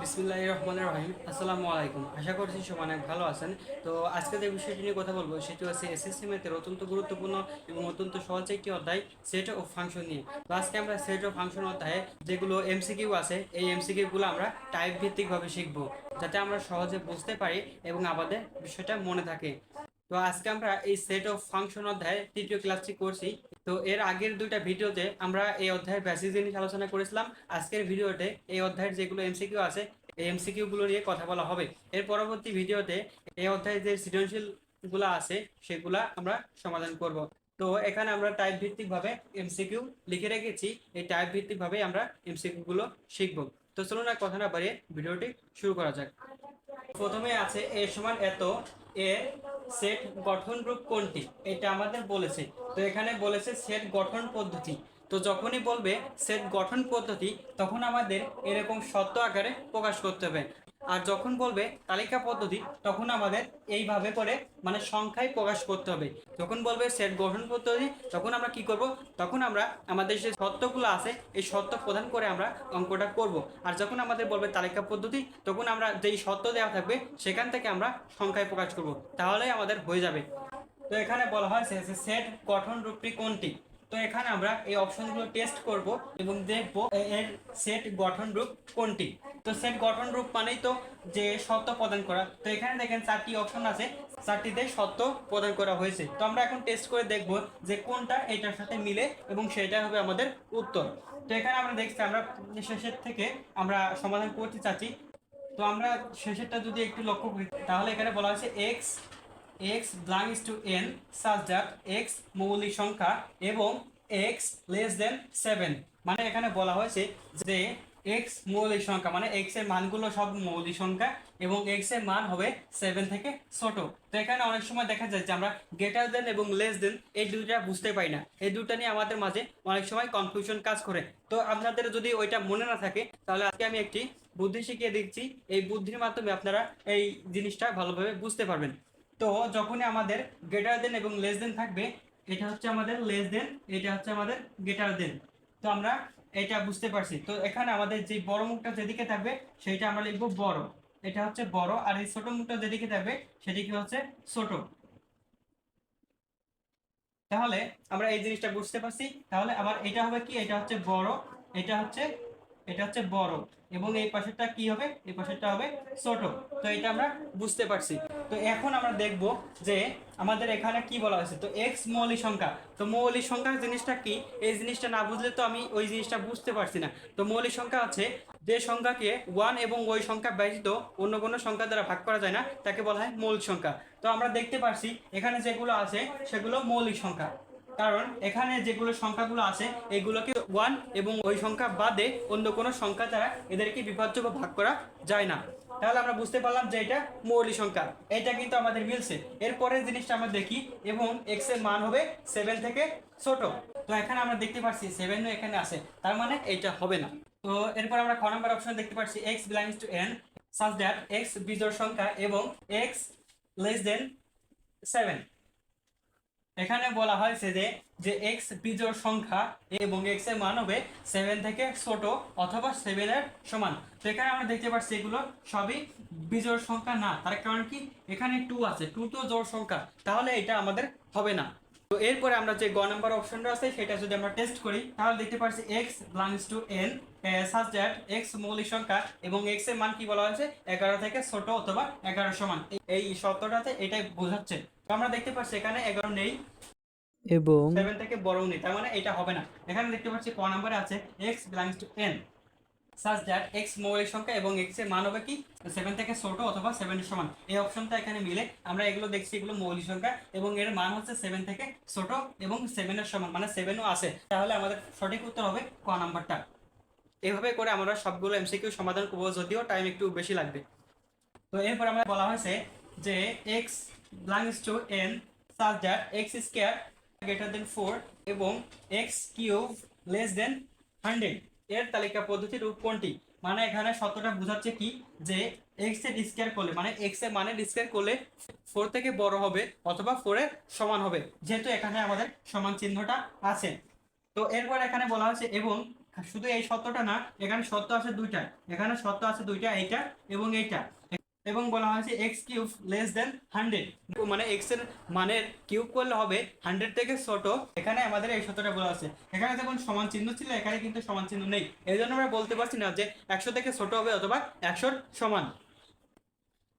বিসমিল্লাহির রহমানির রহিম। আসসালামু আলাইকুম। আশা করছি সবাই অনেক ভালো আছেন। তো আজকে যে বিষয়টি নিয়ে কথা বলবো সেটি হচ্ছে এসএসসি ম্যাথের অত্যন্ত গুরুত্বপূর্ণ এবং অত্যন্ত সহজ একটি অধ্যায়, সেট অফ ফাংশন নিয়ে। তো আজকে আমরা সেট অফ ফাংশন অধ্যায়ে যেগুলো এমসিকিউ আছে এই এমসিকিউ গুলো আমরা টাইপ ভিত্তিকভাবে শিখবো, যাতে আমরা সহজে বুঝতে পারি এবং আমাদের বিষয়টা মনে থাকে। তো আজকে আমরা এই সেট অফ ফাংশন অধ্যায়ে তৃতীয় ক্লাসটি করছি। তো এর আগের দুইটা ভিডিওতে আমরা এই অধ্যায়ের বেসিক জিনিস আলোচনা করেছিলাম। আজকের ভিডিওতে এই অধ্যায়ের যেগুলো এমসিকিউ আছে এই এমসিকিউ গুলো নিয়ে কথা বলা হবে। এর পরবর্তী ভিডিওতে এই অধ্যায়ে যে সৃজনশীল গুলা আছে সেগুলা আমরা সমাধান করব। তো এখানে আমরা টাইপ ভিত্তিক ভাবে এমসিকিউ লিখে রেখেছি, এই টাইপ ভিত্তিক ভাবে আমরা এমসিকিউ গুলো শিখব। তো চলুন আর কথা না বাড়িয়ে ভিডিওটি শুরু করা যাক। প্রথমে আছে এ সমান এত, এর সেট গঠন রূপ কোনটি, এটা আমাদের বলেছে। তো এখানে বলেছে সেট গঠন পদ্ধতি। তো যখনই বলবে সেট গঠন পদ্ধতি তখন আমাদের এরকম শর্ত আকারে প্রকাশ করতে হবে। আর যখন বলবে তালিকা পদ্ধতি তখন আমাদের এইভাবে করে মানে সংখ্যায় প্রকাশ করতে হবে। যখন বলবে সেট গঠন পদ্ধতি তখন আমরা কি করব, তখন আমরা আমাদের যে শর্তগুলো আছে এই শর্ত প্রদান করে আমরা অঙ্কটা করব। আর যখন আমাদের বলবে তালিকা পদ্ধতি তখন আমরা যেই শর্ত দেওয়া থাকবে সেখান থেকে আমরা সংখ্যায় প্রকাশ করব, তাহলেই আমাদের হয়ে যাবে। তো এখানে বলা হয়েছে যে সেট গঠন রূপটি কোনটি। তো এখানে আমরা এই অপশনগুলো টেস্ট করব এবং দেখব এর সেট গঠন রূপ কোনটি। তো সেট গঠন রূপ মানেই তো যে শর্ত প্রদান করা। তো এখানে দেখেন চারটি অপশন আছে, চারটিতে শর্ত প্রদান করা হয়েছে। তো আমরা এখন টেস্ট করে দেখব যে কোনটা এটার সাথে মিলে এবং সেটা হবে আমাদের উত্তর। তো এখানে আমরা দেখছি আমরা শেষের থেকে আমরা সমাধান করতে চাচ্ছি। তো আমরা শেষেরটা যদি একটু লক্ষ্য করি তাহলে এখানে বলা হয়েছে x x belongs to N such that x মৌলিক সংখ্যা এবং এক্স লেস দেন 7। মানে এখানে বলা হয়েছে যে এক্স মৌলিক সংখ্যা মানে এক্স এর মানগুলো সব মৌলিক সংখ্যা এবং এক্স এর মান হবে 7 থেকে ছোট। তো এখানে অনেক সময় দেখা যায় যে আমরা গ্রেটার দেন এবং লেস দেন এই দুইটা বুঝতে পারি না, এই দুইটা নিয়ে আমাদের মাঝে অনেক সময় কনফিউশন কাজ করে। তো আপনাদের যদি ওইটা মনে না থাকে তাহলে আজকে আমি একটি বুদ্ধি শিখিয়ে দিচ্ছি, এই বুদ্ধির মাধ্যমে আপনারা এই জিনিসটা ভালোভাবে বুঝতে পারবেন। তো যখনই আমাদের গ্রেটার দেন এবং লেস দেন থাকবে, এটা হচ্ছে আমাদের লেস দেন, এটা হচ্ছে আমাদের গ্রেটার দেন। তো আমরা এটা বুঝতে পারছি। তো এখানে আমাদের যে বড় মুখটা যেদিকে থাকবে সেইটা আমরা লিখবো বড়, এটা হচ্ছে বড়। আর এই ছোট মুখটা যেদিকে থাকবে সেটি কি হচ্ছে ছোট। তাহলে আমরা এই জিনিসটা বুঝতে পারছি। তাহলে আবার এটা হবে কি, এটা হচ্ছে বড়, এটা হচ্ছে এটা হচ্ছে বড় এবং এই পাশেরটা কি হবে, এই পাশেরটা হবে ছোট। তো এটা আমরা বুঝতে পারছি। তো এখন আমরা দেখব যে আমাদের এখানে কি বলা হয়েছে। তো এক্স মৌলিক সংখ্যা, তো মৌলিক সংখ্যার জিনিসটা কি, এই জিনিসটা না বুঝলে তো আমি ওই জিনিসটা বুঝতে পারছি না। তো মৌলিক সংখ্যা আছে যে সংখ্যাকে ওয়ান এবং ওই সংখ্যা ব্যতীত অন্য কোনো সংখ্যা দ্বারা ভাগ করা যায় না তাকে বলা হয় মৌলিক সংখ্যা। তো আমরা দেখতে পাচ্ছি এখানে যেগুলো আছে সেগুলো মৌলিক সংখ্যা, কারণ এখানে যেগুলো সংখ্যাগুলো আছে এগুলোকে ওয়ান এবং ওই সংখ্যা বাদে অন্য কোনো সংখ্যা দ্বারা এদেরকে বিভাজ্য বা ভাগ করা যায় না। তাহলে আমরা বুঝতে পারলাম যে এটা মৌলিক সংখ্যা, এটা কিন্তু আমাদের মিলছে। এরপরের জিনিসটা আমরা দেখি এবং এক্স এর মান হবে 7 থেকে ছোট। তো এখানে আমরা দেখতে পাচ্ছি 7 এখানে আছে, তার মানে এইটা হবে না। তো এরপর আমরা খ নাম্বার অপশন দেখতে পাচ্ছি x belongs to N such that x বিজোড় সংখ্যা এবং এক্স লেস দেন 7। এখানে বলা হয়েছে যে যে এক্স বিজোড় সংখ্যা এবং এক্স এর মান হবে 7 থেকে ছোট অথবা 7 এর সমান। তো এখানে আমরা দেখতে পাচ্ছি এগুলো সবই বিজোড় সংখ্যা না, তার কারণ কি এখানে 2 আছে, 2 তো জোড় সংখ্যা, তাহলে এটা আমাদের হবে না। তো এরপরে আমরা যে গ নাম্বার অপশনটা আছে সেটা যদি আমরা টেস্ট করি তাহলে দেখতে পাচ্ছি x belongs to N such that x মৌলিক সংখ্যা এবং এক্স এর মান কি বলা হয়েছে 11 থেকে ছোট অথবা 11 সমান। এই শর্তটাতে এটাই বোঝাচ্ছে। তো আমরা দেখতে পাচ্ছি এখানে 11 নেই এবং 7 থেকে বড় নেই, তার মানে এটা হবে না। এখানে দেখতে পাচ্ছি ক নম্বরে আছে x belongs to n such that x মৌলিক সংখ্যা এবং x এর মান হবে কি 7 থেকে ছোট অথবা 7 এর সমান। এই অপশনটা এখানে মিলে আমরা এগুলো দেখছি, এগুলো মৌলিক সংখ্যা এবং এর মান হচ্ছে 7 থেকে ছোট এবং 7 এর সমান, মানে 7 ও আছে। তাহলে আমাদের সঠিক উত্তর হবে ক নাম্বারটা। এভাবে করে আমরা সবগুলো এমসিকিউ সমাধান করব, যদিও টাইম একটু বেশি লাগবে। তো এরপর আমরা বলা হয়েছে যে x belongs to n such that x square greater than 4 এবং x কিউব লেস দেন 100 এর তালিকা পদ্ধতির রূপ কোনটি। মানে এখানে শর্তটা বোঝাচ্ছে কি যে x এর স্কয়ার করলে মানে x এর মানের স্কয়ার করলে 4 থেকে বড় হবে অথবা 4 এর সমান হবে, যেহেতু এখানে আমাদের সমান চিহ্নটা আছে। তো এরপর এখানে বলা হয়েছে এবং শুধু এই সত্যটা না, এখানে সত্য আছে দুইটা, এখানে সত্য আছে দুইটা, এইটা এবং এইটা। এবং বলা হয়েছে এক্স কিউব লেস দেন 100, মানে এক্স এর মানের কিউব করলে হবে 100 থেকে ছোট। এখানে আমাদের এই সত্যটা বলা আছে। এখানে যেমন সমান চিহ্ন ছিল, এখানে কিন্তু সমান চিহ্ন নেই, এই জন্য আমরা বলতে পারছি না যে 100 থেকে ছোট হবে অথবা 100 সমান।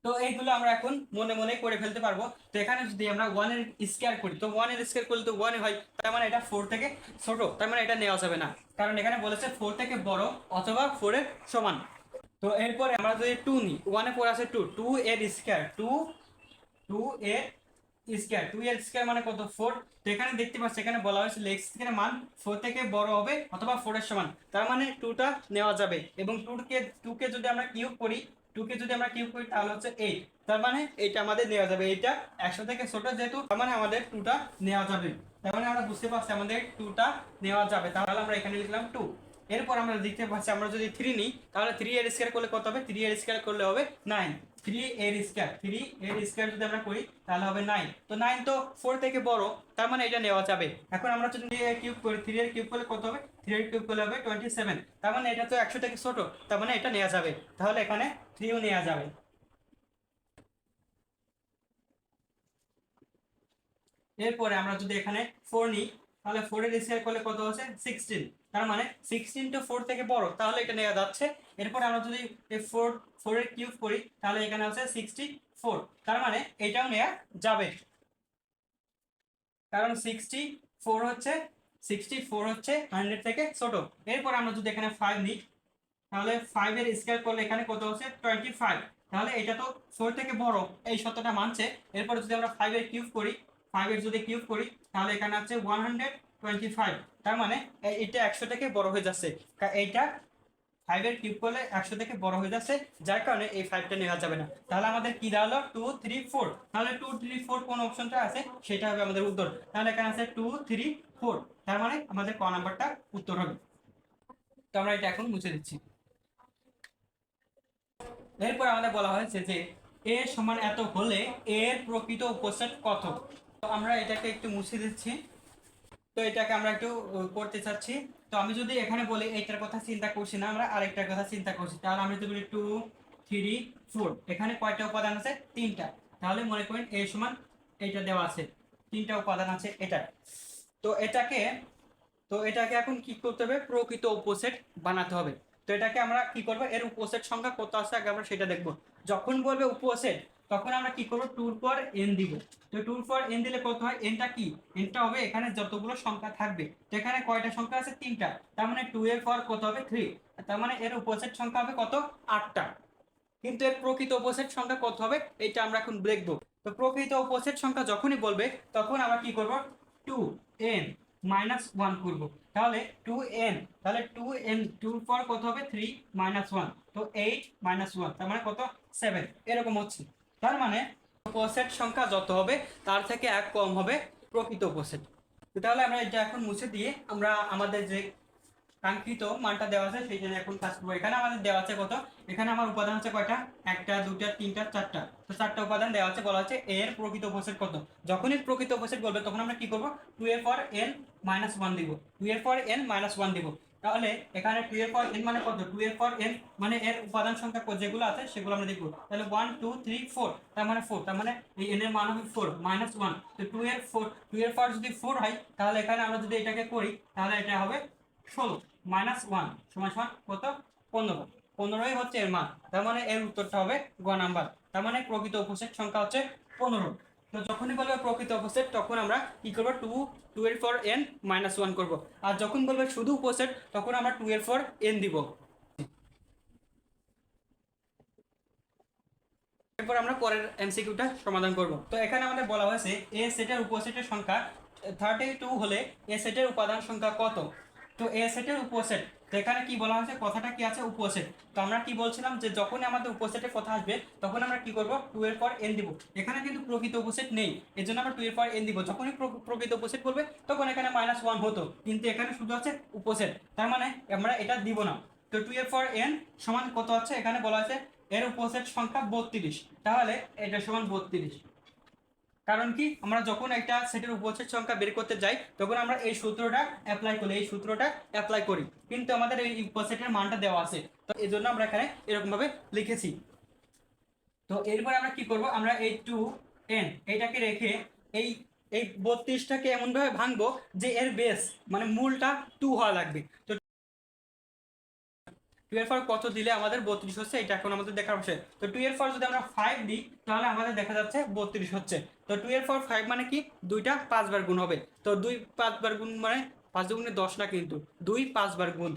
তো এইগুলো আমরা এখন মনে মনে করে ফেলতে পারবো। তো এখানে যদি আমরা 1 এর স্কয়ার করি, তো 1 এর স্কয়ার করলে তো 1 হয়, তার মানে এটা 4 থেকে ছোট, তার মানে এটা নেওয়া যাবে না, কারণ এখানে বলেছে 4 থেকে বড় অথবা 4 এর সমান। তো এরপরে আমরা যদি 2 নিই, 1 এ পড়ে আছে 2, 2 এর স্কয়ার, 2 2 এর স্কয়ার, 2 এর স্কয়ার মানে কত 4। তো এখানে দেখতে পাচ্ছি এখানে বলা হয়েছে এক্স এর মান 4 থেকে বড় হবে অথবা 4 এর সমান, তার মানে 2টা নেওয়া যাবে। এবং 2 কে যদি আমরা কিউব করি, 2 কে যদি আমরা কিউব করি তাহলে হচ্ছে 8, তার মানে এটা আমাদের নেওয়া যাবে। এটা 100 থেকে ছোট যেহেতু, তার মানে আমাদের 2টা নেওয়া যাবে। তার মানে আমরা বুঝতে পারছি আমাদের 2টা নেওয়া যাবে, তাহলে আমরা এখানে লিখলাম 2। এরপর আমরা দেখতে পাচ্ছি আমরা যদি 3 নিই, তাহলে 3 এর স্কয়ার করলে কত হবে, 3 এর স্কয়ার করলে হবে 9। 3 এর স্কয়ার, 3 এর স্কয়ার যদি আমরা করি তাহলে হবে 9। তো 9 তো 4 থেকে বড়, তার মানে এটা নেওয়া যাবে। এখন আমরা যদি কিউব করি, 3 এর কিউব করলে কত হবে, 3 এর কিউব করলে হবে 27, তার মানে এটা তো 100 থেকে ছোট, তার মানে এটা নেওয়া যাবে, তাহলে এখানে 3ও নেওয়া যাবে। এরপরে আমরা যদি এখানে 4 নিই, তাহলে 4 এর স্কয়ার করলে কত হচ্ছে 16, তার মানে 16 তো 4 থেকে বড়, তাহলে এটা নেওয়া যাচ্ছে। এরপর আমরা যদি এই 4 এর কিউব করি, তাহলে এখানে হচ্ছে 64, তার মানে এটাও নেওয়া যাবে, কারণ 64 হচ্ছে 100 থেকে ছোট। এরপর আমরা যদি এখানে 5 নিই, তাহলে 5 এর স্কয়ার করলে এখানে কত হচ্ছে 25, তাহলে এটা তো 4 থেকে বড়, এই সত্যটা মানছে। এরপর যদি আমরা 5 এর কিউব করি, 5 এর যদি কিউব করি তাহলে এখানে আছে 125, তার মানে এটা 100 থেকে বড় হয়ে যাচ্ছে। এইটা 5 এর কিউব করলে 100 থেকে বড় হয়ে যাচ্ছে, যার কারণে এই 5টা নেওয়া যাবে না। তাহলে আমাদের কি দাঁড়ালো 2 3 4, তাহলে 2 3 4 কোন অপশনটা আছে সেটা হবে আমাদের উত্তর। তাহলে এখানে আছে 2 3 4, তার মানে আমাদের ক নাম্বারটা উত্তর হবে। তো আমরা এটা এখন মুছে দিচ্ছি। এরপর আমাদের বলা হয়েছে যে এ সমান এত হলে এর প্রকৃত উপসেট কত। তো আমরা এটাকে একটু মুছে দিচ্ছি। তো এটাকে আমরা একটু করতে চাচ্ছি। তো আমি যদি এখানে বলি এইটার কথা চিন্তা করছি না, আমরা আরেকটার কথা চিন্তা করছি, তাহলে আমি যদি বলি 2 3 4, এখানে কয়টা উপাদান আছে 3টা, তাহলে মনে করেন এ সমান এইটা দেওয়া আছে, 3টা উপাদান আছে এটা। তো এটাকে তো এটাকে এখন কি করতে হবে, প্রকৃত উপসেট বানাতে হবে। তো এটাকে আমরা কি করব, এর উপসেট সংখ্যা কত আছে আগে আমরা সেটা দেখব। যখন বলবে উপসেট, তখন আমরা কি করব 2 এর পর n দিব। তো 2 এর পর n দিলে কত হয়, nটা কি, nটা হবে এখানে যতগুলো সংখ্যা থাকবে। তো এখানে কয়টা সংখ্যা আছে 3টা, তার মানে 2 এর পর কত হবে 3, তার মানে এর উপসেট সংখ্যা হবে কত 8টা। কিন্তু এর প্রকৃত উপসেট সংখ্যা কত হবে এটা আমরা এখন দেখব। তো প্রকৃত উপসেট সংখ্যা যখনই বলবে তখন আমরা কি করব, 2n - 1 করব। তাহলে 2n, তাহলে 2n 2 পর কত হবে 3 - 1, তো 8 - 1, তার মানে কত 7, এরকম হচ্ছে। তার মানে উপসেট সংখ্যা যত হবে তার থেকে এক কম হবে প্রকৃত উপসেট। তাহলে আমরা এটা এখন মুছে দিয়ে আমরা আমাদের যে কাঙ্ক্ষিত মানটা দেওয়া আছে সেই জন্য এখন কাজ করবো। এখানে আমাদের দেওয়া আছে কত, এখানে আমার উপাদান আছে কয়টা, একটা দুটা তিনটা চারটা, তো চারটা উপাদান দেওয়া আছে। বলা আছে এর প্রকৃত উপসেট কত। যখনই প্রকৃত উপসেট বলবে তখন আমরা কি করব, 2 এর পর n - 1 দিব, 2 এর পর n - 1 দিব। তাহলে এখানে 2 এর পর n মানে কত, 2 এর পর n মানে এর উপাদান সংখ্যা যেগুলো আছে সেগুলো আমরা দেখব। তাহলে 1 2 3 4, তার মানে 4, তার মানে এই n এর মান হবে 4 - 1। তো 2 এর পর যদি 4 হয়, তাহলে এখানে আমরা যদি এটাকে করি তাহলে এটা হবে 16 - 1 সমান সমান কত 15, 15ই হচ্ছে এর মান, তার মানে এর উত্তরটা হবে গ নাম্বার। তার মানে প্রকৃত উপসেট সংখ্যা হচ্ছে 15। তো যখনই বলবে প্রকৃত উপসেট তখন আমরা কি করব, 2 এর পর n - 1 করব। আর যখন বলবে শুধু উপসেট তখন আমরা 2 এর পর n দিব। এরপর আমরা পরের এমসিকিউটা সমাধান করব। তো এখানে আমাদের বলা হয়েছে এ সেটের উপসেটের সংখ্যা 32 হলে এ সেটের উপাদান সংখ্যা কত। তো এ সেটের উপসেট, তো এখানে কি বলা হয়েছে, কথাটা কি আছে উপসেট। তো আমরা কি বলছিলাম যে যখনই আমাদের উপসেটের কথা আসবে তখন আমরা কি করব, 2 এর পর n দিব। এখানে কিন্তু প্রকৃত উপসেট নেই, এজন্য আমরা 2 এর পর n দিব। যখনই প্রকৃত উপসেট বলবে তখন এখানে -1 হতো, কিন্তু এখানে শুধু আছে উপসেট, তার মানে আমরা এটা দিব না। তো 2 এর পর n সমান কত আছে, এখানে বলা আছে এর উপসেট সংখ্যা 32, তাহলে এটা সমান 32। কারণ কি, আমরা যখন একটা সেটের উপসেট সংখ্যা বের করতে যাই তখন আমরা এই সূত্রটা অ্যাপ্লাই করি, কিন্তু আমাদের এই উপসেটের মানটা দেওয়া আছে, তো এই জন্য আমরা এখানে এরকম ভাবে লিখেছি। তো এরপরে আমরা কি করব, আমরা এই 2n এটাকে রেখে এই এই 32টাকে এমন ভাবে ভাঙবো যে এর বেস মানে মূলটা 2 হওয়া লাগবে। তো 2 এর পর কত দিলে আমাদের 32 হচ্ছে, এটা এখন আমাদের দেখার বিষয়। তো 2 এর পর যদি আমরা 5 দিই তাহলে আমাদের দেখা যাচ্ছে 32 হচ্ছে। তো 2 এর পর 5 মানে কি, দুইটা 5 বার গুণ হবে। তো 2 5 বার গুণ মানে 5 দুগুণে 10 না, কিন্তু 2 5 বার গুণ।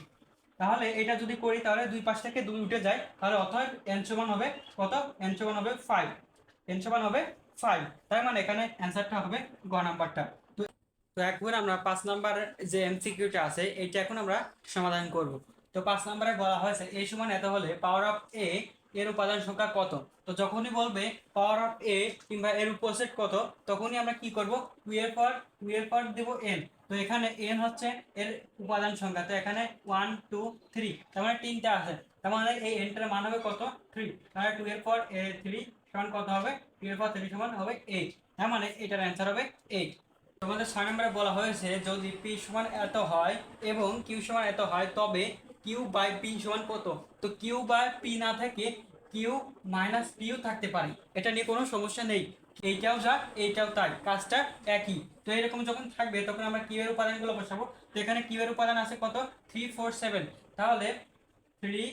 তাহলে এটা যদি করি তাহলে দুই পাশ থেকে 2 উঠে যায়, তাহলে অতএব n সমান হবে কত, n সমান হবে 5, n সমান হবে 5। তার মানে এখানে অ্যান্সারটা হবে গ নাম্বারটা। তো তো একবার আমরা 5 নাম্বার যে এমসিকিউটা আছে এটা এখন আমরা সমাধান করব। তো 5 নম্বরে বলা হয়েছে a সমান এত হলে পাওয়ার অফ a এর উপাদান সংখ্যা কত। তো যখনই বলবে পাওয়ার অফ a কিংবা এর উপসেট কত, তখনই আমরা কি করব, 2 এর পর দেব n। তো এখানে n হচ্ছে এর উপাদান সংখ্যা, তো এখানে 1 2 3, তার মানে তিনটা আছে, তার মানে এই nটার মান হবে কত, 3। তাহলে 2 এর পর 3 সমান কত হবে, 2 এর পর 3 সমান হবে 8, তার মানে এটার অ্যান্সার হবে 8। তোমাদের 6 নম্বরে বলা হয়েছে যদি p সমান এত হয় এবং q সমান এত হয় তবে q বাই p সমান কত। তো q বাই p না থেকে q মাইনাস পিও থাকতে পারে, এটা নিয়ে কোনো সমস্যা নেই। এইটাও যা এইটাও তাই, কাজটা একই। তো এরকম যখন থাকবে তখন আমরা q এর উপাদানগুলো বসাবো। তো এখানে q এর উপাদান আছে কত, 3 4 7, তাহলে 3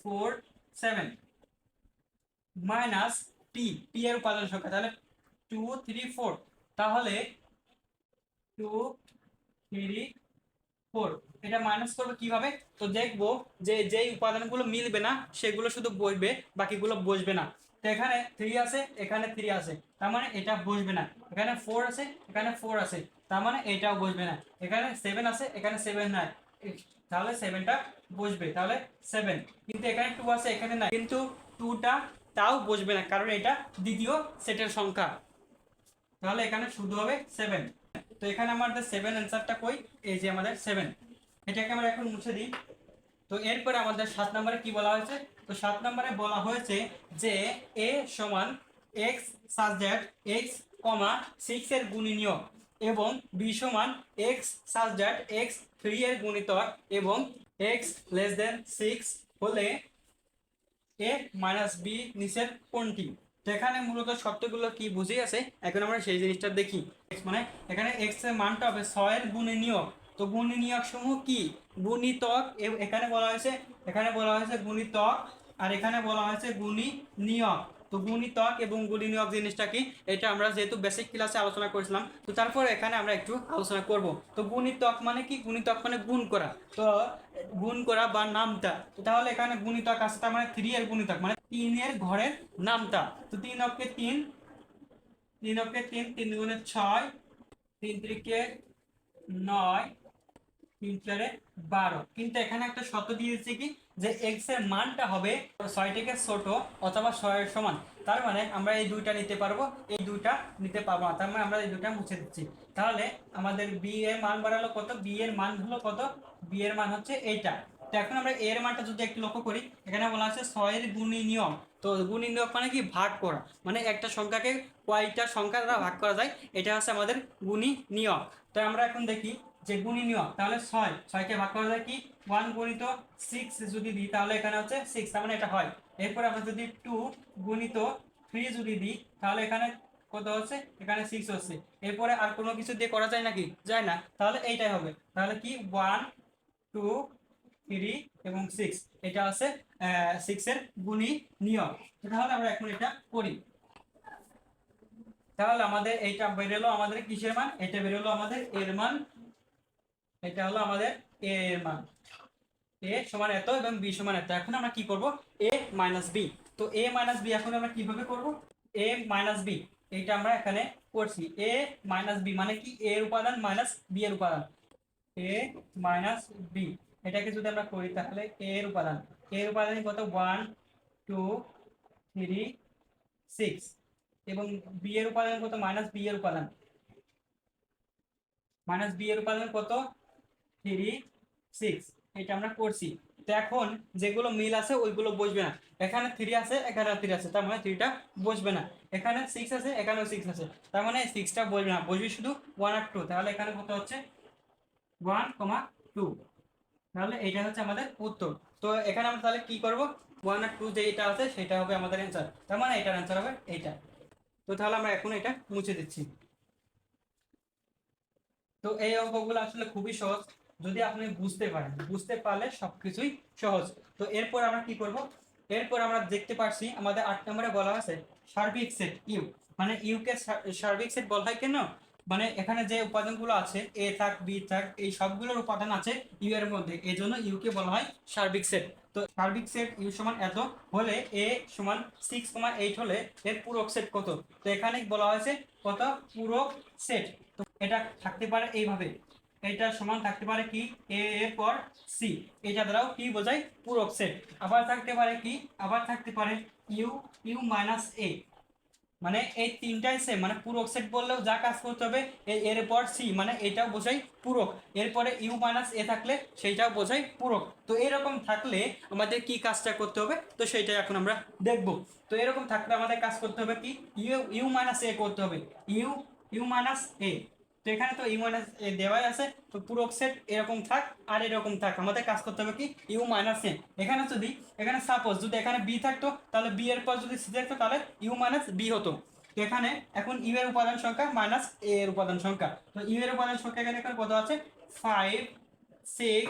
4 7 মাইনাস p এর উপাদান সংখ্যা তাহলে 2 3 4, তাহলে 2 3 4, এটা মাইনাস করবে কিভাবে। তো দেখবো যে যেই উপাদানগুলো মিলবে না সেগুলো শুধু বসবে, বাকিগুলো বসবে না। তো এখানে 3 আছে, এখানে 3 আছে, তার মানে এটা বসবে না। এখানে 4 আছে, এখানে 4 আছে, তার মানে এটাও বসবে না। এখানে 7 আছে, এখানে 7 নাই, তাহলে 7টা বসবে, তাহলে 7। কিন্তু এখানে 2 আছে, এখানে নাই, কিন্তু 2টা তাও বসবে না, কারণ এটা দ্বিতীয় সেটের সংখ্যা, তাহলে এখানে শুধু হবে 7। তো এখানে আমাদের 7 অ্যান্সারটা কই, এই যে আমাদের 7, এটাকে আমরা এখন মুছে দিই। তো এরপরে আমাদের 7 নম্বরে কি বলা হয়েছে, তো 7 নম্বরে বলা হয়েছে যে a সমান x such that x, 6 এর গুণনীয়ক এবং b সমান x such that x 3 এর গুণিতক এবং x less than 6 হলে a মাইনাস b নিচের কোনটি। তো এখানে মূলত শর্তগুলো কি বুঝে আছে, এখন আমরা সেই জিনিসটা দেখি। মানে এখানে x এর মানটা হবে 6 এর গুণনীয়ক। তো গুণনীয়ক সমূহ কি, গুণিতক, এখানে বলা হয়েছে গুণিতক, আর এখানে বলা হয়েছে গুণনীয়ক। তো গুণিতক এবং গুণনীয়ক জিনিসটা কি, এটা আমরা যেহেতু বেসিক ক্লাসে আলোচনা করেছিলাম, তো তারপর এখানে আমরা একটু আলোচনা করব। তো গুণিতক মানে কি, গুণিতক মানে গুণ করা, তো গুণ করা বা নামতা। তো তাহলে এখানে গুণিতক আছে, তার মানে 3 এর গুণিতক মানে 3 এর ঘরের নামতা। তো 3 অক্ষে 3, 3 অক্ষে 3, 3 দুগুণে 6, 3 তিরিকে 9, 3 চারে 12। কিন্তু এখানে একটা শর্ত দিয়ে দিচ্ছে কি, যে এক্স এর মানটা হবে 6 থেকে ছোট অথবা 6 এর সমান। তার মানে আমরা এই দুইটা নিতে পারবো, এই দুইটা নিতে পারবো না, তার মানে আমরা এই দুইটা মুছে দিচ্ছি। তাহলে আমাদের বি এর মান বাড়ালো কত, বি এর মান হলো কত, বি এর মান হচ্ছে এইটা। তো এখন আমরা এর মানটা যদি একটু লক্ষ্য করি, এখানে বলা আছে 6 এর গুণী নিয়ম। তো গুণী নিয়ম মানে কি, ভাগ করা, মানে একটা সংখ্যাকে কয়টা সংখ্যা দ্বারা ভাগ করা যায়, এটা হচ্ছে আমাদের গুণী নিয়ম। তো আমরা এখন দেখি যে গুণী নিয়ম, তাহলে 6কে ভাগ করা যায় কি, 1 গুণিত 6 যদি দিই তাহলে এখানে হচ্ছে 6, তার মানে এটা হয়। এরপর আমরা যদি 2 গুণিত 3 যদি দিই তাহলে এখানে কত হচ্ছে, এখানে 6 হচ্ছে। এরপরে আর কোনো কিছু দিয়ে করা যায় নাকি, যায় না, তাহলে এইটাই হবে। তাহলে কি 1 2 3 এবং 6, এটা আছে 6 এর গুণী নিয়ম। তাহলে আমরা এখন এটা করি। তাহলে আমাদের এইটা বেরোলো আমাদের কিসের মান, এটা বেরোলো আমাদের এর মান, এটা হলো আমাদের a এর মান, a সমান এত এবং b সমান এত। এখন আমরা কি করব, a মাইনাস b। তো a মাইনাস b এখন আমরা কিভাবে করব, a মাইনাস b, এইটা আমরা এখানে করছি। a মাইনাস b মানে কি, a এর উপাদান মাইনাস b এর উপাদান, a মাইনাস b, এটাকে যদি আমরা করি তাহলে a এর উপাদান, a এর উপাদান কত, 1 2 3 6 এবং b এর উপাদান কত, মাইনাস b এর উপাদান, মাইনাস b এর উপাদান কত 3 6, এটা আমরা করছি। তো এখন যেগুলো মিল আছে ওইগুলো বসবে না। এখানে 3 আছে, এখানে 3 আছে, তার মানে 3টা বসবে না। এখানে 6 আছে, এখানেও 6 আছে, তার মানে 6টা বসবে না, বসবে শুধু 1 আর 2। তাহলে এখানে কত হচ্ছে 1, 2। তাহলে এটা হচ্ছে আমাদের উত্তর। তো এখানে আমরা তাহলে কি করব, 1 আর 2 যেটা আছে সেটা হবে আমাদের অ্যান্সার, তার মানে এটার অ্যান্সার হবে এইটা। তো তাহলে আমরা এখন এটা মুছে দিচ্ছি। তো এই অঙ্কগুলো আসলে খুবই সহজ, যদি আপনি বুঝতে পারেন, বুঝতে পারলে সবকিছুই সহজ। তো এরপর আমরা কি করব, এরপর আমরা দেখতে পাচ্ছি আমাদের 8 নম্বরে বলা আছে সার্বিক সেট ইউ। মানে ইউ কে সার্বিক সেট বলা হয় কেন, মানে এখানে যে উপাদানগুলো আছে এ থাক বি থাক এই সবগুলোর উপাদান আছে ইউ এর মধ্যে, এই জন্য ইউ কে বলা হয় সার্বিক সেট। তো সার্বিক সেট ইউ সমান এত হলে এ সমান 6,8 হলে এর পূরক সেট কত। তো এখানে বলা হয়েছে কত পূরক সেট। এটা থাকতে পারে এইভাবে, এটা সমান থাকতে পারে কি এ এর পর সি, এটা দ্বারাও কি বোঝায় পূরক সেট। আবার থাকতে পারে কি, আবার থাকতে পারে ইউ ইউ মাইনাস এ, মানে এই তিনটাই সেম, মানে পূরক সেট বললেও যা কাজ করতে হবে এর পর সি মানে এটাও বোঝাই পূরক, এরপরে ইউ মাইনাস এ থাকলে সেইটাও বোঝাই পূরক। তো এরকম থাকলে আমাদের কি কাজটা করতে হবে, তো সেইটাই এখন আমরা দেখব। তো এরকম থাকলে আমাদের কাজ করতে হবে কি ইউ ইউ মাইনাস এ করতে হবে, ইউ ইউ মাইনাস এ। তো এখানে তো ইউ মাইনাস এ দেওয়াই আছে, তো পূরক সেট এরকম থাক আর এরকম থাক, আমাদের কাজ করতে হবে কি ইউ মাইনাস এ। এখানে যদি এখানে সাপোজ যদি এখানে বি থাকতো তাহলে বি এর পর যদি সি থাকতো তাহলে ইউ মাইনাস বি হতো। তো এখানে এখন ইউ এর উপাদান সংখ্যা মাইনাস এ এর উপাদান সংখ্যা, তো ইউ এর উপাদান সংখ্যা এখানে কত আছে 5, 6,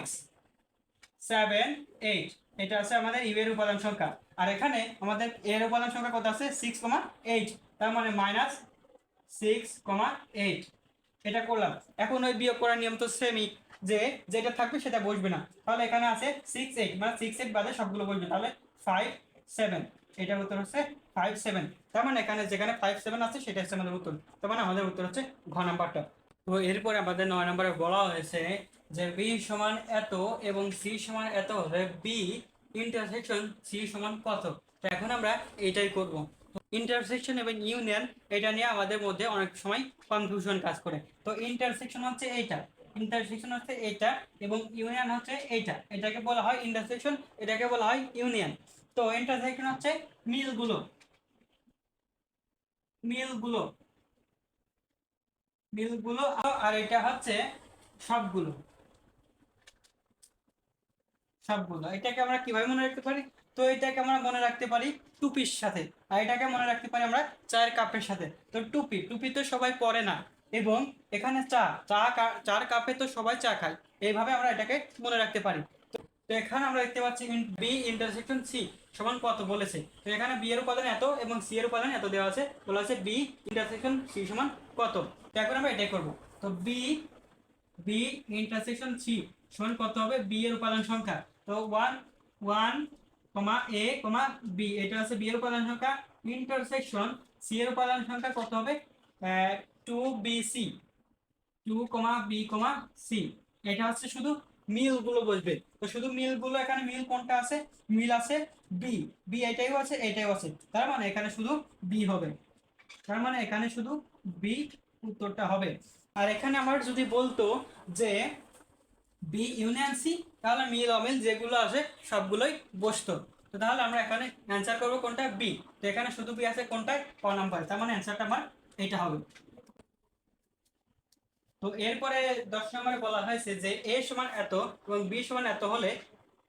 7, 8, এটা আছে আমাদের ইউ এর উপাদান সংখ্যা। আর এখানে আমাদের এর উপাদান সংখ্যা কত আছে 6,8, তার মানে -6,8 এটা করলাম। এখন ওই বিয়োগ করার নিয়ম তো সেমই, যে যেটা থাকবে সেটা বসবে না। তাহলে এখানে আছে 6, 8, মানে 6, 8 বাদে সবগুলো বসবে, তাহলে 5, 7, এটার উত্তর হচ্ছে 5, 7। তার মানে এখানে যেখানে 5, 7 আছে সেটা হচ্ছে আমাদের উত্তর, তার মানে আমাদের উত্তর হচ্ছে ঘ নাম্বারটা। তো এরপরে আমাদের 9 নম্বরে বলা হয়েছে যে বি সমান এত এবং সি সমান এত হলে বি ইন্টারসেকশন সি সমান কত। তো এখন আমরা এইটাই করব। ইন্টারসেকশন এবং ইউনিয়ন এটা নিয়ে আমাদের মধ্যে অনেক সময় কনফিউশন কাজ করে। তো ইন্টারসেকশন হচ্ছে এইটা, ইন্টারসেকশন হচ্ছে এইটা, এবং ইউনিয়ন হচ্ছে এইটা, এটাকে বলা হয় ইন্টারসেকশন, এটাকে বলা হয় ইউনিয়ন। তো ইন্টারসেকশন হচ্ছে মিলগুলো, মিলগুলো মিলগুলো, আর এটা হচ্ছে সবগুলো, সবগুলো। এটাকে আমরা কিভাবে মনে রাখতে পারি, তো এটাকে আমরা মনে রাখতে পারি টুপির সাথে, আর এটাকে মনে রাখতে পারি আমরা চায়ের কাপের সাথে। তো টুপি, টুপি তো সবাই পরে না, এবং এখানে চা, চার কাপে তো সবাই চা খায়, এইভাবে আমরা এটাকে মনে রাখতে পারি। তো এখানে আমরা দেখতে পাচ্ছি বি ইন্টারসেকশন সি সমান কত বলেছে। তো এখানে বি এর উপাদান এত এবং সি এর উপাদান এত দেওয়া আছে, বলা আছে বি ইন্টারসেকশন সি সমান কত। তো এখন আমরা এটাই করব। তো বি বি ইন্টারসেকশন সি সমান কত হবে, বি এর উপাদান সংখ্যা, তো 1, 1, এ, বি, এটা আছে বি এর উপাদান সংখ্যা, ইন্টারসেকশন সি এর উপাদান সংখ্যা কত হবে 2bc, 2, বি, সি। এটা হচ্ছে শুধু মিলগুলো বসবে, তো শুধু মিলগুলো এখানে মিল কোনটা আছে, মিল আছে বি, বি এটাইও আছে এটাইও আছে, তার মানে এখানে শুধু বি হবে, তার মানে এখানে শুধু বি উত্তরটা হবে। আর এখানে আমার যদি বলতো যে বি ইউনিয়ন সি, তাহলে মিল অমিল যেগুলো আছে সবগুলোই বসতো। তো তাহলে আমরা এখানে অ্যান্সার করবো কোনটা বি, তো এখানে শুধু বি আছে কোনটায় ক নাম্বার, তার মানে অ্যান্সারটা আমার এটা হবে। তো এরপরে 10 নম্বরে বলা হয়েছে যে এ সমান এত এবং বি সমান এত হলে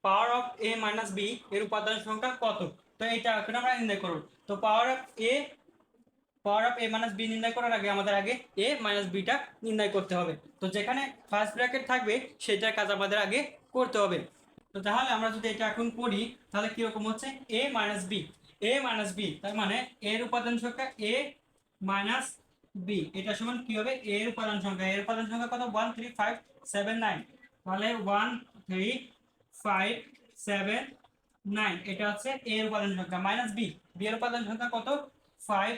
power of a minus b এর উপাদান সংখ্যা কত। তো এটা এখন আমরা নির্ণয় করব। তো power of a minus b নির্ণয় করার আগে আমাদের আগে এ মাইনাস বিটা নির্ণয় করতে হবে। তো যেখানে ফার্স্ট ব্র্যাকেট থাকবে সেটার কাজ আমাদের আগে করতে হবে। তো তাহলে আমরা যদি এটা এখন করি তাহলে কিরকম হচ্ছে এ মাইনাস বি, এ মাইনাস বি, তার মানে এর উপাদান সংখ্যা এ মাইনাস বি, এটা সমান কি হবে এর উপাদান সংখ্যা, এর উপাদান সংখ্যা কত 1, 3, 5, 7, 9, তাহলে 1, 3, 5, 7, 9, এটা হচ্ছে এর উপাদান সংখ্যা মাইনাস বি, বি এর উপাদান সংখ্যা কত 5,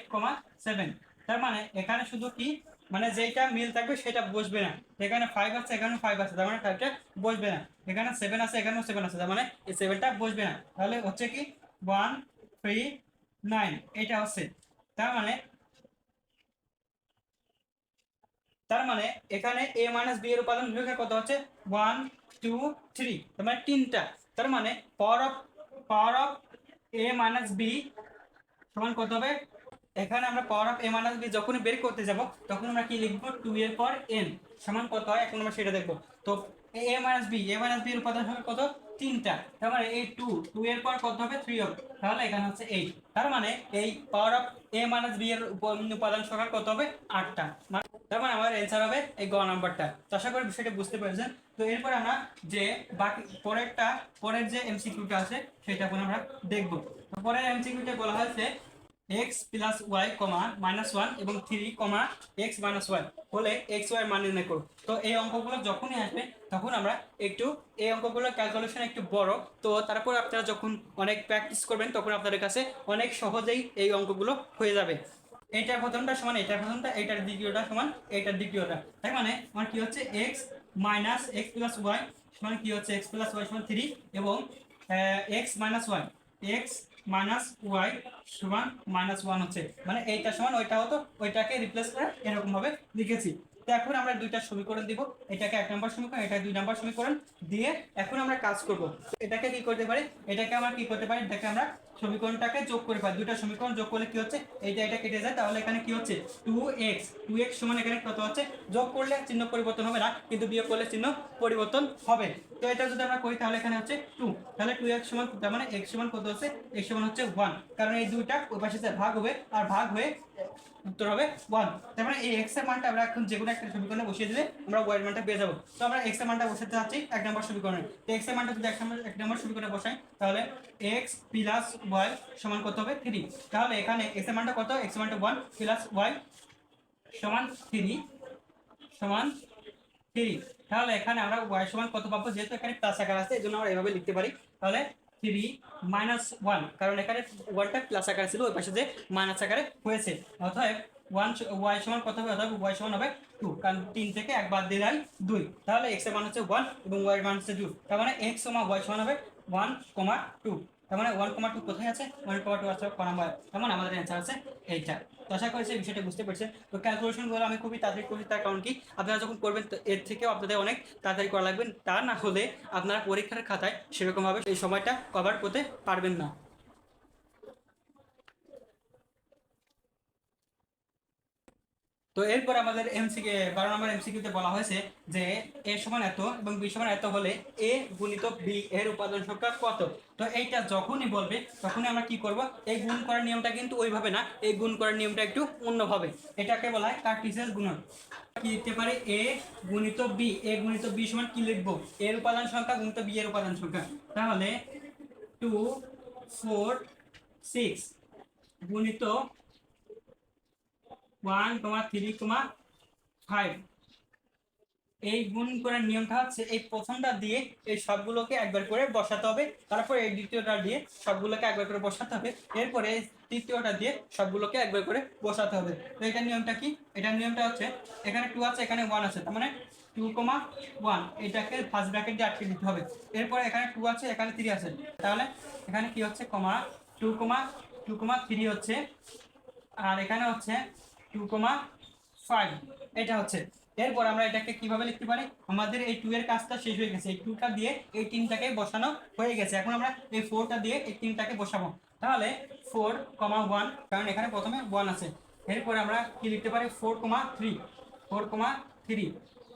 7। তার মানে এখানে শুধু কি, মানে যেটা মিল থাকবে সেটা বসবে না, এখানে 5 আছে এখানে 5 আছে, তার মানে 5টা বসবে না, এখানে 7 আছে এখানেও 7 আছে, তার মানে এই 7টা বসবে না, তাহলে হচ্ছে কি 1, 3, 9, এটা হচ্ছে। তার মানে তার মানে এখানে এ মাইনাস বি এর উপাদান সংখ্যা কত হচ্ছে 1, 2, 3, তার মানে তিনটা। তার মানে power of a minus b সমান কত হবে? এখানে আমরা power of a minus b যখনই বের করতে যাব তখন আমরা কি লিখবো, 2 এর পর n সমান কত হয় এখন আমরা সেটা দেখবো। তো এ মাইনাস বি এর উপাদান হবে কত? তিনটা। তার মানে এই 2 এর পর কত হবে? 3 হবে। তাহলে এখানে হচ্ছে 8। তার মানে এই power of a minus b এর উপাদান সংখ্যা কত হবে? 8টা। তার মানে আমাদের অ্যান্সার হবে এই গ নাম্বারটা। তো আশা করি বিষয়টা বুঝতে পেরেছেন। তো এরপর আমরা যে বাকি পরের যে এমসিকিউটা আছে সেটা এখন আমরা দেখবো। তো পরের এমসিকিউটা বলা হয়েছে x plus y comma minus one এবং 3 কমা এক্স মাইনাস ওয়াই হলে এক্স ওয়াই মান নির্ণয় করো। তো এই অঙ্কগুলো যখনই আসবে তখন আমরা একটু এই অঙ্কগুলো ক্যালকুলেশন একটু বড়, তো তারপর আপনারা যখন অনেক প্র্যাকটিস করবেন তখন আপনাদের কাছে অনেক সহজেই এই অঙ্কগুলো হয়ে যাবে। এইটার প্রথমটা সমান এইটার প্রথমটা, এইটার দ্বিতীয়টা সমান এইটার দ্বিতীয়টা। তার মানে আমার কি হচ্ছে, x minus x plus y সমান কি হচ্ছে, এক্স প্লাস ওয়াই সমান 3 এবং x minus y x minus y সমান -1 হচ্ছে, মানে এইটা সমান ওইটা হতো, ওইটাকে রিপ্লেস করে এরকম ভাবে লিখেছি। তো এখন আমরা দুইটা সমীকরণ দিব, এটাকে 1 নম্বর সমীকরণ, এটা 2 নম্বর সমীকরণ দিয়ে এখন আমরা কাজ করব। এটাকে কি করতে পারি, এটাকে আমরা কি করতে পারি, এটাকে আমরা সমীকরণটাকে যোগ করে পাই। দুইটা সমীকরণ যোগ করলে কি হচ্ছে, এইটা এটা কেটে যায়, তাহলে এখানে কি হচ্ছে 2x সমান এখানে কত হচ্ছে, যোগ করলে চিহ্ন পরিবর্তন হবে না কিন্তু বিয়োগ করলে চিহ্ন পরিবর্তন হবে। তো এটা যদি আমরা করি তাহলে এখানে হচ্ছে 2, তাহলে 2x সমান, তার মানে x সমান কত হচ্ছে, x সমান হচ্ছে 1, কারণ এই দুইটা ওই পাশে ভাগ হবে আর ভাগ হয়ে উত্তর হবে 1। তার মানে এই x এর মানটা আমরা এখন যে কোনো একটা সমীকরণে বসিয়ে দিলে আমরা y এর মানটা পেয়ে যাব। তো আমরা x এর মানটা বসাতে যাচ্ছি 1 নম্বর সমীকরণে। তো x এর মানটা যদি 1 নম্বর সমীকরণে বসাই তাহলে x প্লাস y সমান কত হবে, 3। তাহলে এখানে x এর মানটা কত, x এর মানটা 1 প্লাস y সমান 3 সমান 3। তাহলে এখানে আমরা y সমান কত পাবো, যেহেতু এখানে প্লাস আকার আছে এজন্য আমরা এভাবে লিখতে পারি। তাহলে 3 মাইনাস 1, কারণ এখানে 1টা প্লাস আকারে ছিল, ওই পাশে যে মাইনাস আকারে হয়েছে। অতএব 1 y সমান কত হবে, অতএব y সমান হবে 2, কারণ 3 থেকে 1 বাদ দিলে 2। তাহলে x এর মান হচ্ছে 1 এবং y এর মান হচ্ছে 2। তার মানে x y সমান হবে 1,2। তার মানে 1,2 কোথায় আছে, 1,2 আছে ক নাম্বার। তার মানে আমাদের অ্যান্সার আছে এইটা। তো আশা করছি বিষয়টা বুঝতে পেরেছেন। তো ক্যালকুলেশনগুলো আমি খুবই তাড়াতাড়ি করি, তার কারণ কি আপনারা যখন করবেন তো এর থেকেও আপনাদের অনেক তাড়াতাড়ি করা লাগবে, তা না হলে আপনারা পরীক্ষার খাতায় সেরকমভাবে এই সময়টা কভার করতে পারবেন না। তো এরপর আমাদের এমসিকিউ 12 নম্বর এমসিকিউতে বলা হয়েছে যে এ সমান এত এবং বি সমান এত হলে এ গুণিত বি এর উপাদান সংখ্যা কত। তো এইটা যখনই বলবে তখনই আমরা কি করব, এই গুণ করার নিয়মটা কিন্তু ওইভাবে না, এই গুণ করার নিয়মটা একটু অন্যভাবে, এটাকে বলা হয় কার্টিসিয়াস গুণন। কি লিখতে পারি, এ গুণিত বি, এ গুণিত বি সমান কি লিখবো, এর উপাদান সংখ্যা গুণিত বি এর উপাদান সংখ্যা। তাহলে 2 4 6 গুণিত 1 3 5। এই গুণ করার নিয়মটা হচ্ছে এই প্রথমটা দিয়ে এই সবগুলোকে একবার করে বসাতে হবে, তারপরে এই দ্বিতীয়টা দিয়ে সবগুলোকে একবার করে বসাতে হবে, এরপরে তৃতীয়টা দিয়ে সবগুলোকে একবার করে বসাতে হবে। তো এটার নিয়মটা কি, এটার নিয়মটা হচ্ছে এখানে 2 আছে এখানে 1 আছে, তার মানে 2,1 এটাকে ফার্স্ট ব্র্যাকেট দিয়ে আটকে দিতে হবে। এরপরে এখানে 2 আছে এখানে 3 আছে, তাহলে এখানে কি হচ্ছে, 2,3 হচ্ছে, আর এখানে হচ্ছে 2,5 এটা হচ্ছে। এরপর আমরা এটাকে কিভাবে লিখতে পারি, আমাদের এই 2 এর কাজটা শেষ হয়ে গেছে, এই 2টা দিয়ে এই 3টাকে বসানো হয়ে গেছে, এখন আমরা এই 4টা দিয়ে এই 3টাকে বসাবো। তাহলে 4,1, কারণ এখানে প্রথমে 1 আছে। এরপর আমরা কি লিখতে পারি, 4,3,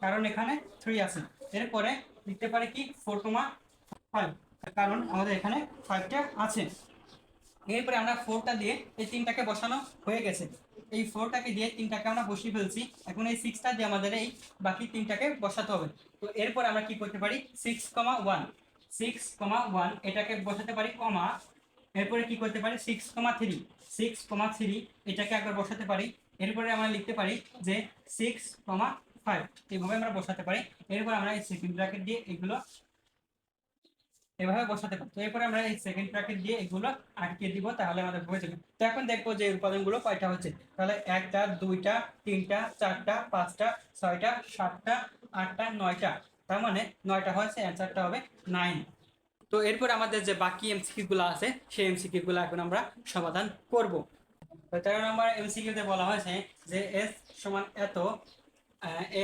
কারণ এখানে 3 আছে। এরপরে লিখতে পারি কি 4,5, কারণ আমাদের এখানে 5টা আছে। এরপরে আমরা 4টা দিয়ে এই 3টাকে বসানো হয়ে গেছে, এই 4টাকে দিয়ে 3টাকে আমরা বসিয়ে ফেলছি। এখন এই 6টা দিয়ে আমাদের এই বাকি 3টাকে বসাতে হবে। তো এরপর আমরা কি করতে পারি, 6,1 এটাকে বসাতে পারি কমা, এরপরে কি করতে পারি 6,3 এটাকে একবার বসাতে পারি। এরপরে আমরা লিখতে পারি যে 6,5 এইভাবে আমরা বসাতে পারি। এরপর আমরা এই সেকেন্ড ব্র্যাকেট দিয়ে এগুলো এভাবে বসাতে পারি। তো এরপরে আমরা এই সেকেন্ড ব্র্যাকেট দিয়ে এগুলো আটকে দিব, তাহলে আমাদের হয়ে যাবে। তো এখন দেখবো যে উপাদানগুলো কয়টা হচ্ছে, তাহলে 1টা 2টা 3টা 4টা 5টা 6টা 7টা 8টা 9টা, তার মানে 9টা হয়েছে, অ্যান্সারটা হবে 9। তো এরপর আমাদের যে বাকি এমসিকিউ গুলো আছে সেই এমসিকিউ গুলো এখন আমরা সমাধান করব। তো 13 নম্বর এমসিকিউতে বলা হয়েছে যে এস সমান এত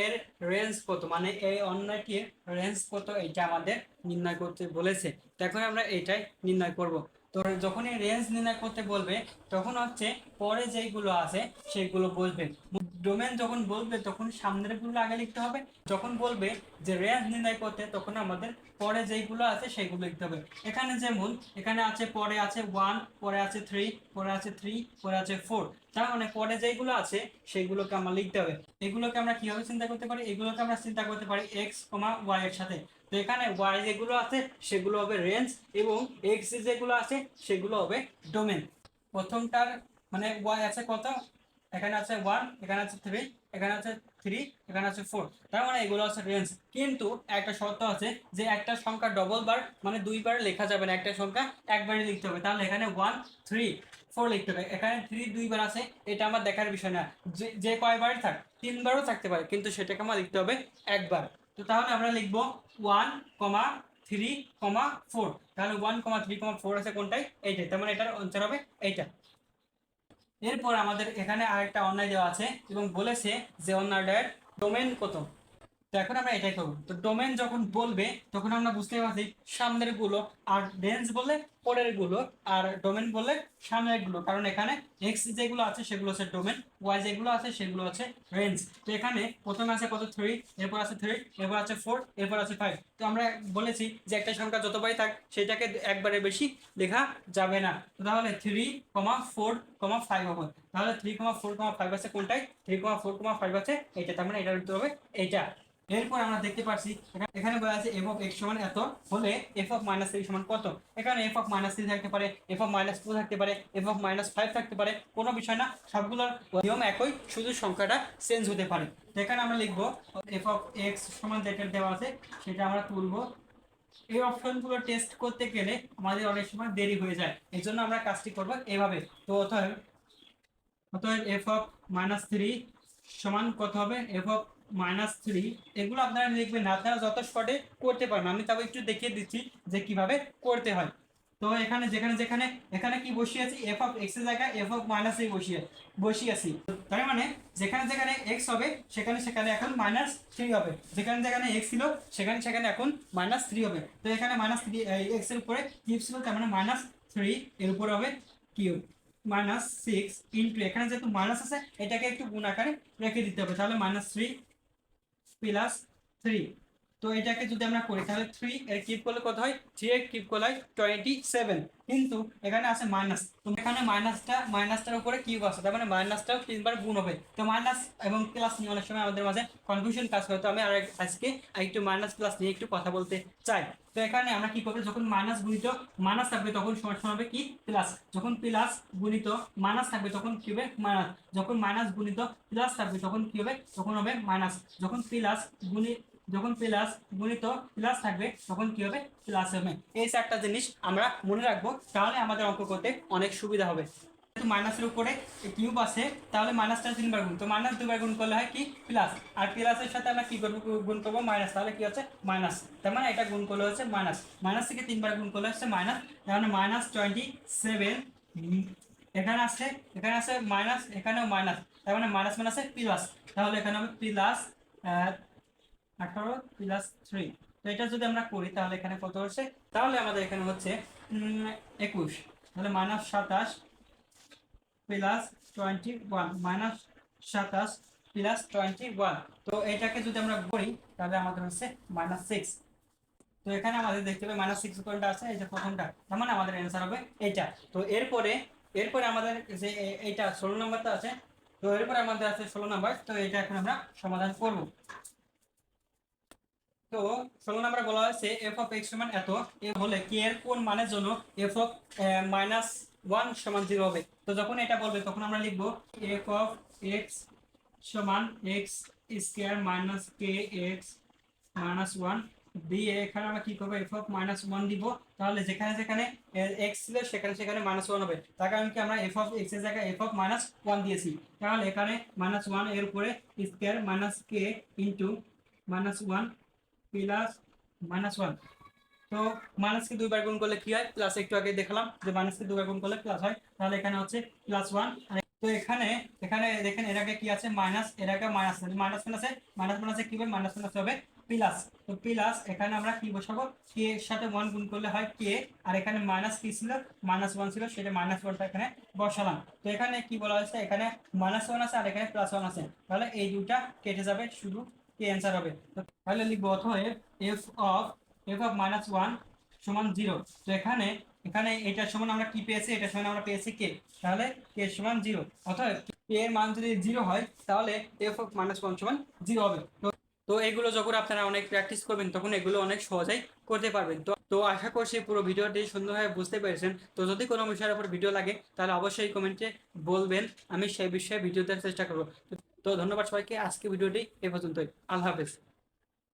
এর রেঞ্জ কত, মানে এই অন্যটির রেঞ্জ কত, এটা আমাদের নির্ণয় করতে বলেছে। তো এখন আমরা এটাই নির্ণয় করব। তো যখন এই রেঞ্জ নির্ণয় করতে বলবে তখন হচ্ছে পরে যেইগুলো আছে সেগুলো বলবে। ডোমেন যখন বলবে তখন সামনের গুলো আগে লিখতে হবে, যখন বলবে যে রেঞ্জ নির্ণয় করতে তখন আমাদের পরে যেইগুলো আছে সেগুলো লিখতে হবে। এখানে যেমন এখানে আছে, পরে আছে 1, পরে আছে 3, পরে আছে 3, পরে আছে 4। তার মানে পরে যেইগুলো আছে সেগুলোকে আমরা লিখতে হবে। এগুলোকে আমরা কিভাবে চিন্তা করতে পারি, এগুলোকে আমরা চিন্তা করতে পারি এক্স কমা ওয়াই এর সাথে। তো এখানে ওয়াই যেগুলো আছে সেগুলো হবে রেঞ্জ এবং এক্স যেগুলো আছে সেগুলো হবে ডোমেন। প্রথমটার মানে ওয়াই আছে কত, এখানে আছে 1, এখানে আছে 3, এখানে আছে 3, এখানে আছে 4। তার মানে এগুলো আছে রেঞ্জ। কিন্তু একটা শর্ত আছে যে একটা সংখ্যা ডবল বার মানে দুইবার লেখা যাবে না, একটা সংখ্যা একবারই লিখতে হবে। তাহলে এখানে 1, 3, 4 লিখতে হবে। এখানে 3 দুইবার আছে, এটা আমার দেখার বিষয় না, যে কয়বার থাক, 3বারও থাকতে পারে, কিন্তু সেটাকে আমার লিখতে হবে একবার। তো তাহলে আমরা লিখবো 1, 3, 4। তাহলে 1, 3, 4 আছে কোনটাই, এইটাই। তার মানে এটার আনসার হবে এইটা। এরপর আমাদের এখানে আরেকটা অন্যায় দেওয়া আছে এবং বলেছে যে অন্যায়টার ডোমেন কত। তো এখন আমরা এটাই করবো। তো ডোমেন যখন বলবে তখন আমরা বুঝতে পারছি সামনের গুলো, আর রেঞ্জ বললে পরের গুলো, আর ডোমেন বললে সামনের গুলো। কারণ এখানে এক্স যেগুলো আছে সেগুলো হচ্ছে ডোমেন, ওয়াই যেগুলো আছে সেগুলো হচ্ছে রেঞ্জ। তো এখানে প্রথমে আছে কত 3, এরপর আছে 3, এরপর আছে 4, এরপর আছে 5। তো আমরা বলেছি যে একটা সংখ্যা যতবারই থাক সেটাকে একবারে বেশি লেখা যাবে না। তাহলে 3, 4, 5 হবে। তাহলে 3, 4, 5 আছে কোনটাই, 3, 4, 5 আছে এইটা। তার মানে এটা লিখতে হবে এইটা। এরপর আমরা দেখতে পাচ্ছি এখানে বলা আছে f অফ x সমান এত হলে f অফ মাইনাস 3 সমান কত। এখানে f অফ মাইনাস 3 থাকতে পারে, f অফ মাইনাস 2 থাকতে পারে, f অফ মাইনাস 5 থাকতে পারে, কোনো বিষয় না, সবগুলোর নিয়ম একই, শুধু সংখ্যাটা চেঞ্জ হতে পারে। তো এখানে আমরা লিখবো f অফ x সমান যেটা দেওয়া আছে সেটা আমরা তুলবো। এই অপশনগুলো টেস্ট করতে গেলে আমাদের অনেক সময় দেরি হয়ে যায়, এই জন্য আমরা কাজটি করবো এভাবে। তো অতএব f অফ মাইনাস 3 সমান কত হবে, f অফ মাইনাস 3। এগুলো আপনারা লিখবেন না, আপনারা যত শর্টে করতে পারেন, আমি তাও একটু দেখিয়ে দিচ্ছি যে কিভাবে করতে হয়। তো এখানে যেখানে যেখানে এখানে কি বসিয়েছি, f অফ x এর জায়গায় f অফ মাইনাস 3 বসিয়েছি। তার মানে যেখানে যেখানে x হবে সেখানে সেখানে এখন মাইনাস 3 হবে, যেখানে যেখানে x ছিল সেখানে সেখানে এখন মাইনাস 3 হবে। তো এখানে মাইনাস 3 x এর উপরে কিউব ছিল, তার মানে মাইনাস 3 এর উপরে হবে কিউব, মাইনাস 6 ইন্টু, এখানে যেহেতু মাইনাস আছে এটাকে একটু গুণ আকারে রেখে দিতে হবে। তাহলে মাইনাস 3 প্লাস 3। তো এটাকে যদি আমরা করি তাহলে 3 এর কিউব করলে কত হয়, 3 এর কিউব করলে হয় 27। কিন্তু এখানে আছে মাইনাস, তো এখানে মাইনাসটার উপরে কিউব আছে, তার মানে মাইনাসটাও 3বার গুণ হবে। তো মাইনাস এবং প্লাস নিয়ে অনেক সময় আমাদের মাঝে কনফিউশন কাজ করে। তো আমি আজকে একটু মাইনাস প্লাস নিয়ে একটু কথা বলতে চাই। তো এখানে আমরা কি করবো, যখন মাইনাস গুণিত মাইনাস থাকবে তখন সমান সমান হবে কি প্লাস, যখন প্লাস গুণিত মাইনাস থাকবে তখন কি হবে মাইনাস, যখন মাইনাস গুণিত প্লাস থাকবে তখন কি হবে, তখন হবে মাইনাস, যখন প্লাস গুণিত প্লাস থাকবে তখন কি হবে প্লাস হবে। এই চারটা জিনিস আমরা মনে রাখবো, তাহলে আমাদের অঙ্ক করতে অনেক সুবিধা হবে। মাইনাসের উপরে কিউব আছে, তাহলে মাইনাসটা 3বার গুণ, তো মাইনাস 2বার গুণ করলে হয় কি প্লাস, আর প্লাসের সাথে আমরা কি করবো, গুণ করবো মাইনাস, তাহলে কি হচ্ছে মাইনাস। তার মানে এটা গুণ করলে হচ্ছে মাইনাস, মাইনাস থেকে 3বার গুণ করলে হচ্ছে মাইনাস, তার মানে মাইনাস 27। এখানে আছে মাইনাস, এখানেও মাইনাস, তার মানে মাইনাস মাইনাসে প্লাস, তাহলে এখানে হবে প্লাস 18 প্লাস 3। তো এটা যদি আমরা করি তাহলে এখানে কত হচ্ছে, তাহলে আমাদের এখানে হচ্ছে 21। তাহলে মাইনাস 27 প্লাস 21, মাইনাস 27 প্লাস 21। তো এটাকে যদি আমরা করি তাহলে আমাদের হচ্ছে মাইনাস 6। তো এখানে আমাদের দেখতে হবে মাইনাস 6 কোনটা আছে, এই যে প্রথমটা, তার মানে আমাদের অ্যান্সার হবে এইটা। তো এরপরে আমাদের যে এইটা 16 নম্বরটা আছে, তো এরপরে আমাদের আছে 16 নম্বর। তো এটা এখন আমরা সমাধান করব। তো 16 নম্বরে বলা হয়েছে f অফ x সমান এত এ হলে কি এর কোন মানের জন্য f অফ মাইনাস 1 সমান 0 হবে। তো যখন এটা বলবে তখন আমরা লিখবো f অফ x সমান x square minus k x minus 1 দিয়ে এখানে আমরা কি করবো, f অফ মাইনাস 1 দিব। তাহলে যেখানে যেখানে x ছিল সেখানে সেখানে মাইনাস 1 হবে, তার কারণ কি আমরা f অফ x এর জায়গায় f অফ মাইনাস 1 দিয়েছি। তাহলে এখানে মাইনাস 1 এর উপরে square minus k into minus 1 plus minus 1। তো মাইনাসকে 2বার গুণ করলে কি হয় প্লাস, একটু আগে দেখলাম যে মাইনাসকে 2বার গুণ করলে প্লাস হয়, তাহলে এখানে হচ্ছে প্লাস 1। তো এখানে এখানে দেখেন এটাকে কি আছে মাইনাস, এটাকে মাইনাস মাইনাস মাইনাসে মাইনাস মাইনাসে কি হবে মাইনাস মাইনাস হবে প্লাস। তো প্লাস এখানে আমরা কি বসাবো, কে এর সাথে 1 গুণ করলে হয় কে, আর এখানে মাইনাস কি ছিল -1 ছিল, সেটা -1টা এখানে বসালাম। তো এখানে কি বলা হয়েছে, এখানে -1 আছে আর এখানে +1 আছে, তাহলে এই দুটা কেটে যাবে, শুধু কে অ্যান্সার হবে। তো তাহলে লিখবো অতএব f অফ -1 সমান 0। তো এখানে এখানে এটা সমান আমরা কি পেয়েছি, এটা সমান আমরা পেয়েছি কে, তাহলে কে সমান 0। অতএব কে এর মান যদি 0 হয় তাহলে f অফ -1 সমান 0 হবে। তো তো এগুলো যখন আপনারা অনেক প্র্যাকটিস করবেন তখন এগুলো অনেক সহজেই করতে পারবেন। তো তো আশা করছি পুরো ভিডিওটি সুন্দরভাবে বুঝতে পেরেছেন। তো যদি কোনো বিষয়ের উপর ভিডিও লাগে তাহলে অবশ্যই কমেন্টে বলবেন, আমি সেই বিষয়ে ভিডিও দেওয়ার চেষ্টা করবো। তো ধন্যবাদ সবাইকে, আজকে ভিডিওটি এ পর্যন্তই। আল্লাহ হাফেজ।